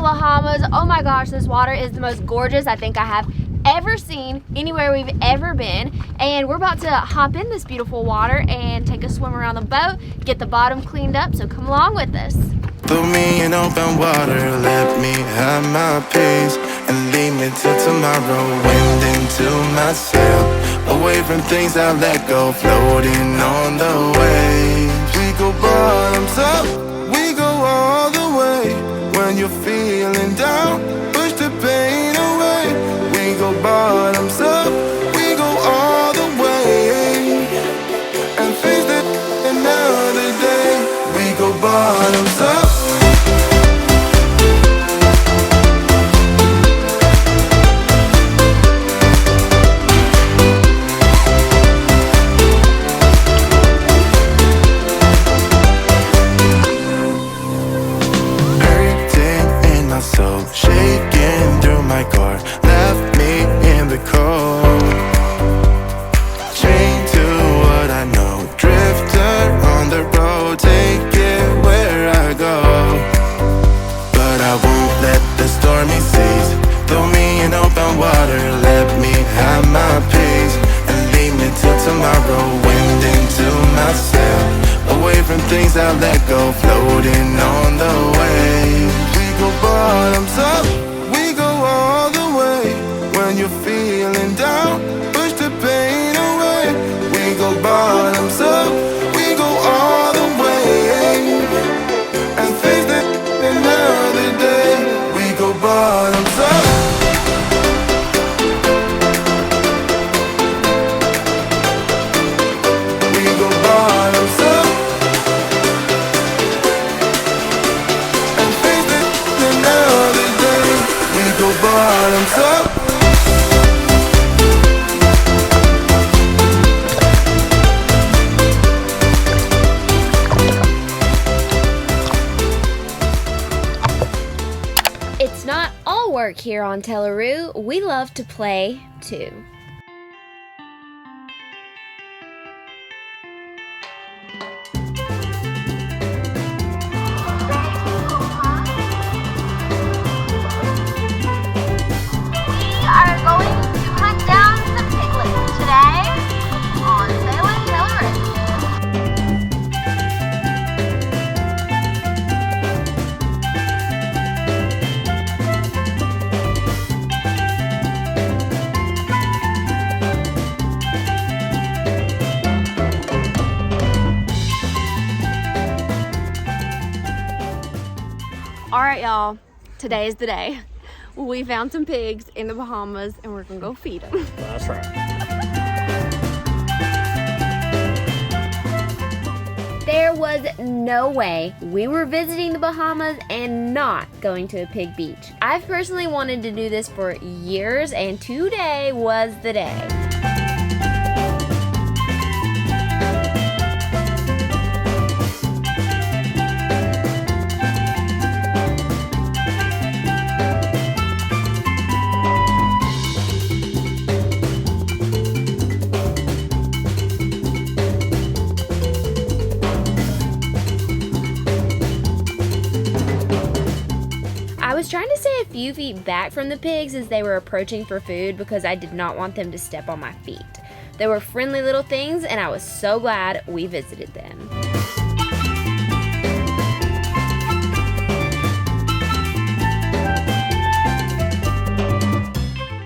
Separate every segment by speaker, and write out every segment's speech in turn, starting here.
Speaker 1: Bahamas. Oh my gosh, this water is the most gorgeous I think I have ever seen anywhere we've ever been. And we're about to hop in this beautiful water and take a swim around the boat, get the bottom cleaned up, so come along with us.
Speaker 2: Throw me in open water, let me have my peace, and leave me till tomorrow. Wind into my sail, away from things I let go, floating on the waves. We go bottoms up, we go all the way. When you're feeling down, push the pain away. We go bottoms up, we go all the way, and face that another day. We go bottoms up. So shaking through my car, left me in the cold, chained to what I know, drifter on the road, take it where I go. But I won't let the stormy seas throw me in open water, let me have my peace, and leave me till tomorrow. Wind into my sail, away from things I let go, floating on the waves. We go bottoms up, we go all the way. When you're feeling down, push the pain away. We go bottoms up, we go all the way, and face that another day. We go bottoms up. We go bottoms up. Bottoms up.
Speaker 1: It's not all work here on Tela. We love to play too. All right, y'all, today is the day. We found some pigs in the Bahamas and we're gonna go feed them.
Speaker 3: That's right.
Speaker 1: There was no way we were visiting the Bahamas and not going to a pig beach. I've personally wanted to do this for years, and today was the day. I was trying to stay a few feet back from the pigs as they were approaching for food because I did not want them to step on my feet. They were friendly little things and I was so glad we visited them.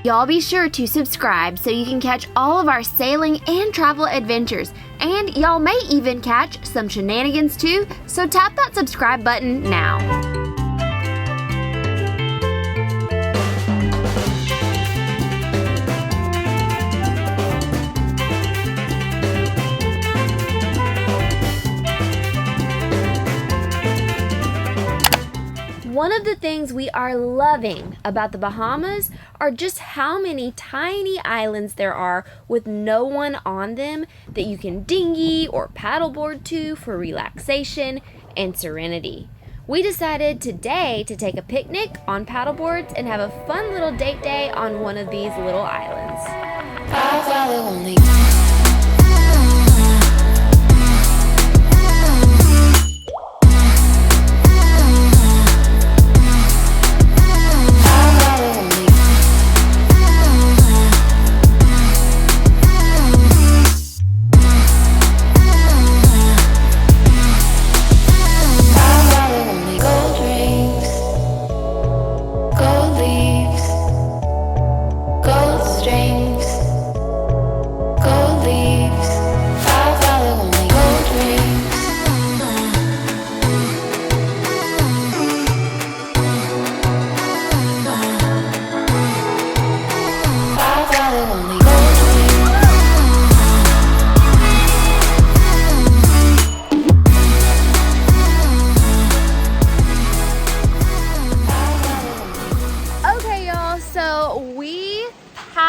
Speaker 1: Y'all be sure to subscribe so you can catch all of our sailing and travel adventures. And y'all may even catch some shenanigans too, so tap that subscribe button now. One of the things we are loving about the Bahamas are just how many tiny islands there are with no one on them that you can dinghy or paddleboard to for relaxation and serenity. We decided today to take a picnic on paddleboards and have a fun little date day on one of these little islands.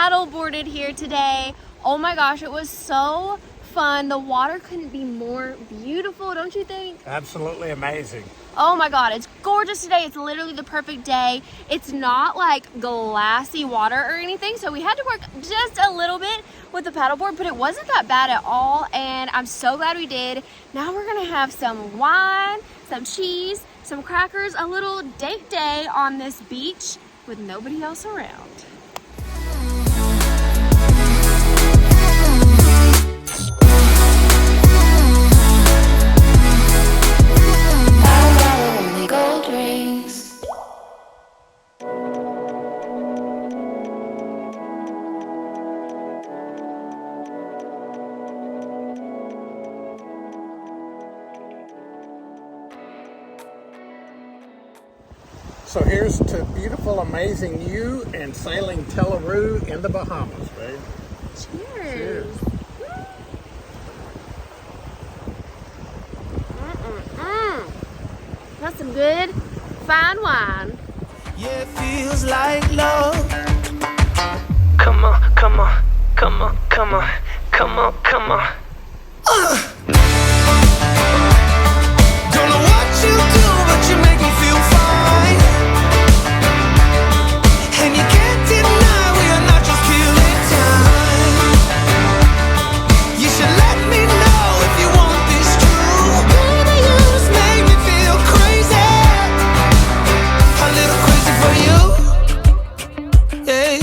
Speaker 1: paddle boarded here today. Oh my gosh, it was so fun. The water couldn't be more beautiful, don't you think?
Speaker 3: Absolutely amazing.
Speaker 1: Oh my God, it's gorgeous today. It's literally the perfect day. It's not like glassy water or anything, so we had to work just a little bit with the paddleboard, but it wasn't that bad at all, and I'm so glad we did. Now we're gonna have some wine, some cheese, some crackers, a little date day on this beach with nobody else around.
Speaker 3: So here's to beautiful, amazing you and sailing Tela in the Bahamas, babe.
Speaker 1: Cheers.
Speaker 3: Cheers.
Speaker 1: That's some good, fine wine.
Speaker 2: Yeah, it feels like love.
Speaker 4: Come on, come on, come on, come on, come on, come on.
Speaker 2: Don't know what you do, but you make me feel fine. And you can't deny we are not just killing time. You should let me know if you want this true. Baby, you just make me feel crazy. A little crazy for you. Yeah.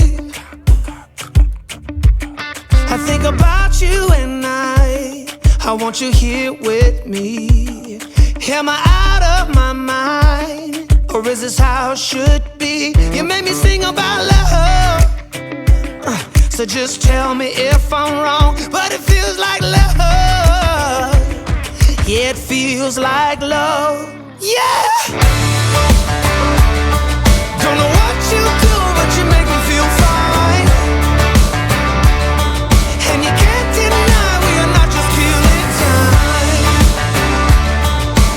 Speaker 2: I think about you and I want you here with me. Am I out of my mind? Or is this how it should be? You made me sing about love, so just tell me if I'm wrong. But it feels like love. Yeah, it feels like love. Yeah. Don't know what you do, but you make me feel fine. And you can't deny we are not just killing time.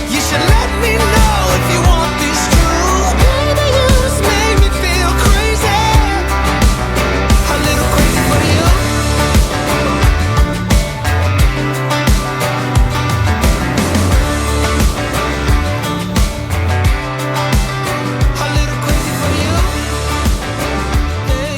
Speaker 2: You should let me know if you want this true. Baby, you just make me feel crazy. A little crazy for you. A little crazy for you. Hey.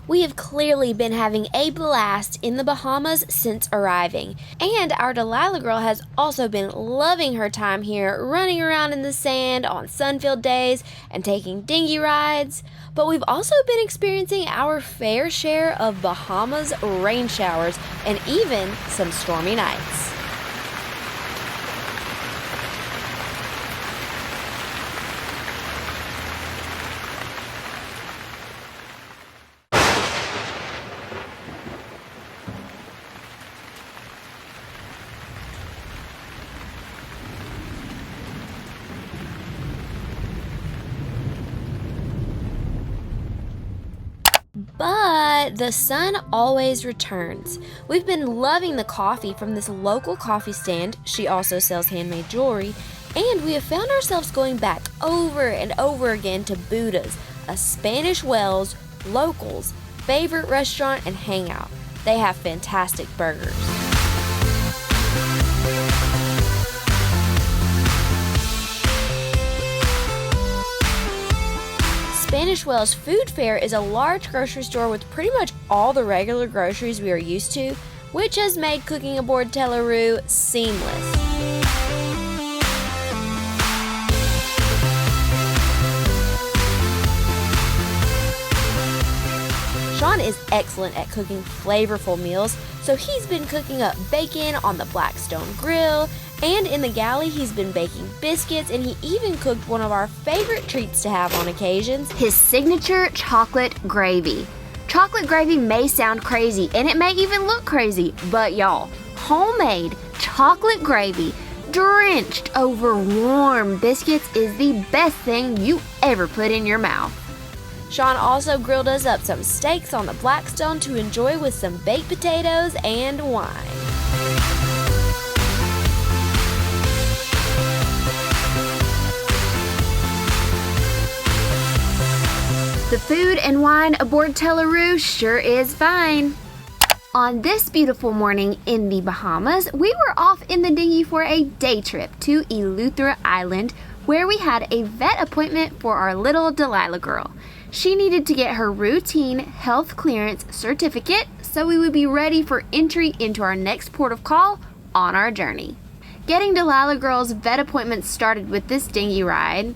Speaker 1: We have clearly been having a blast in the Bahamas since arriving, and our Delilah girl has also been loving her time here, running around in the sand on sun-filled days and taking dinghy rides. But we've also been experiencing our fair share of Bahamas rain showers and even some stormy nights. But the sun always returns. We've been loving the coffee from this local coffee stand. She also sells handmade jewelry. And we have found ourselves going back over and over again to Buddha's, a Spanish Wells locals' favorite restaurant and hangout. They have fantastic burgers. Spanish Wells Food Fair is a large grocery store with pretty much all the regular groceries we are used to, which has made cooking aboard Tela seamless. Sean is excellent at cooking flavorful meals, so he's been cooking up bacon on the Blackstone grill, and in the galley he's been baking biscuits, and he even cooked one of our favorite treats to have on occasions, his signature chocolate gravy. Chocolate gravy may sound crazy, and it may even look crazy, but y'all, homemade chocolate gravy drenched over warm biscuits is the best thing you ever put in your mouth. Sean also grilled us up some steaks on the Blackstone to enjoy with some baked potatoes and wine. The food and wine aboard Tela sure is fine. On this beautiful morning in the Bahamas, we were off in the dinghy for a day trip to Eleuthera Island, where we had a vet appointment for our little Delilah girl. She needed to get her routine health clearance certificate so we would be ready for entry into our next port of call on our journey. Getting Delilah girl's vet appointment started with this dinghy ride.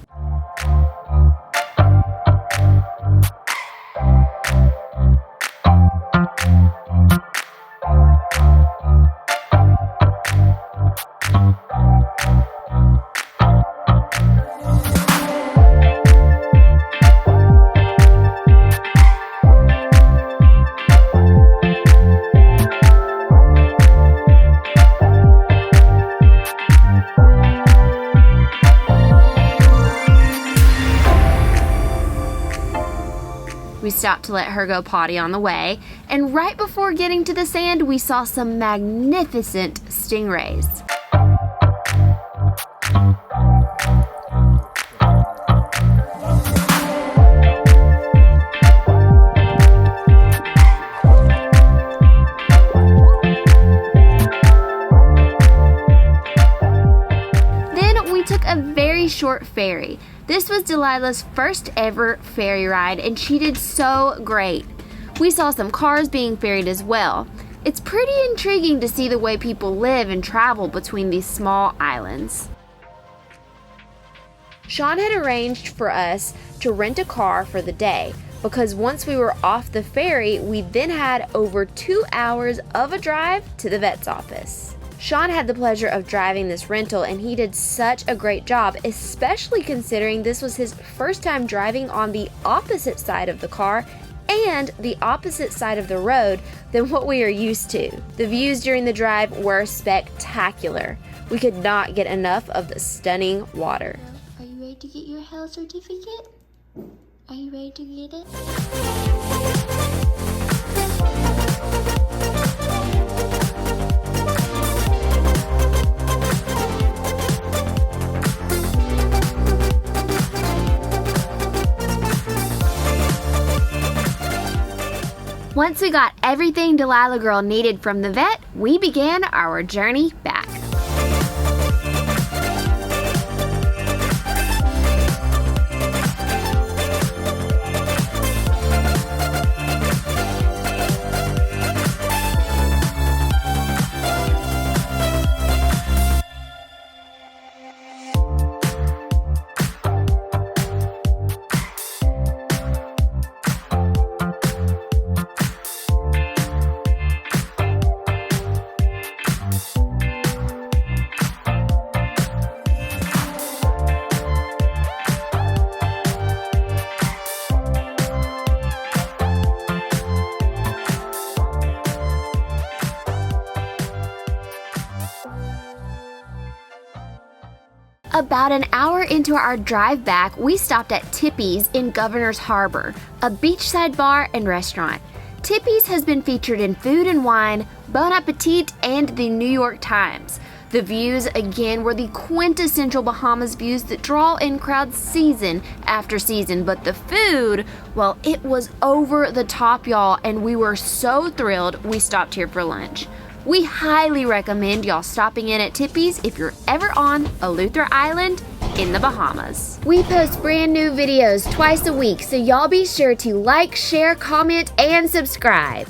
Speaker 1: We stopped to let her go potty on the way, and right before getting to the sand, we saw some magnificent stingrays. Then we took a very short ferry. This was Delilah's first ever ferry ride, and she did so great. We saw some cars being ferried as well. It's pretty intriguing to see the way people live and travel between these small islands. Sean had arranged for us to rent a car for the day because once we were off the ferry, we then had over 2 hours of a drive to the vet's office. Sean had the pleasure of driving this rental, and he did such a great job, especially considering this was his first time driving on the opposite side of the car and the opposite side of the road than what we are used to. The views during the drive were spectacular. We could not get enough of the stunning water.
Speaker 5: Are you ready to get your health certificate? Are you ready to get it?
Speaker 1: Once we got everything Delilah girl needed from the vet, we began our journey back. About an hour into our drive back, we stopped at Tippy's in Governor's Harbor, a beachside bar and restaurant. Tippy's has been featured in Food and Wine, Bon Appetit, and the New York Times. The views, again, were the quintessential Bahamas views that draw in crowds season after season. But the food, well, it was over the top, y'all, and we were so thrilled we stopped here for lunch. We highly recommend y'all stopping in at Tippy's if you're ever on Eleuthera Island in the Bahamas. We post brand new videos twice a week, so y'all be sure to like, share, comment, and subscribe.